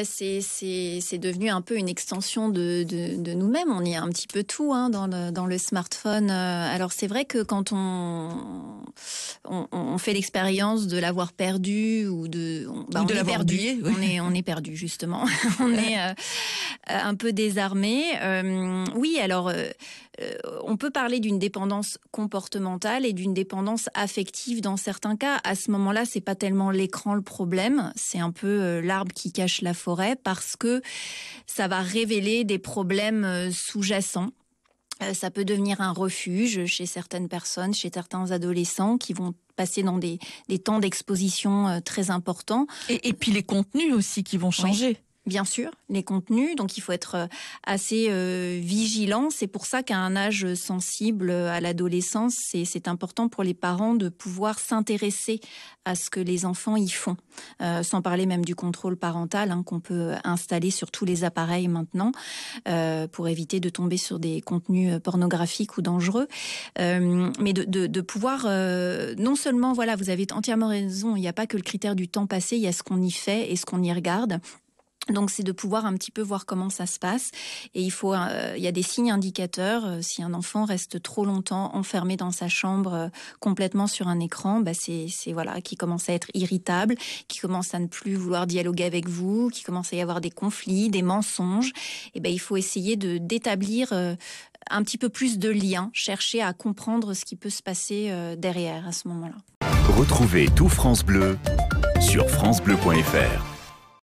C'est devenu un peu une extension de nous-mêmes. On y a un petit peu tout hein, dans le smartphone. Alors c'est vrai que quand on fait l'expérience de l'avoir perdu ou Ou de l'avoir oublié, oui. on est perdu justement. On est un peu désarmé. Oui, alors on peut parler d'une dépendance comportementale et d'une dépendance affective dans certains cas. À ce moment-là, c'est pas tellement l'écran le problème, c'est un peu l'arbre qui cache la forêt parce que ça va révéler des problèmes sous-jacents. Ça peut devenir un refuge chez certaines personnes, chez certains adolescents qui vont passer dans des temps d'exposition très importants. Et puis les contenus aussi qui vont changer. Oui. Bien sûr, les contenus, donc il faut être assez vigilant. C'est pour ça qu'à un âge sensible à l'adolescence, c'est important pour les parents de pouvoir s'intéresser à ce que les enfants y font, sans parler même du contrôle parental hein, qu'on peut installer sur tous les appareils maintenant pour éviter de tomber sur des contenus pornographiques ou dangereux. Mais de pouvoir, non seulement, voilà, vous avez entièrement raison, il n'y a pas que le critère du temps passé, il y a ce qu'on y fait et ce qu'on y regarde. Donc c'est de pouvoir un petit peu voir comment ça se passe et il y a des signes indicateurs. Si un enfant reste trop longtemps enfermé dans sa chambre complètement sur un écran, c'est voilà, qui commence à être irritable, qui commence à ne plus vouloir dialoguer avec vous, qui commence à y avoir des conflits, des mensonges. Et il faut essayer d'établir un petit peu plus de liens, chercher à comprendre ce qui peut se passer derrière à ce moment-là. Retrouvez tout France Bleu sur francebleu.fr.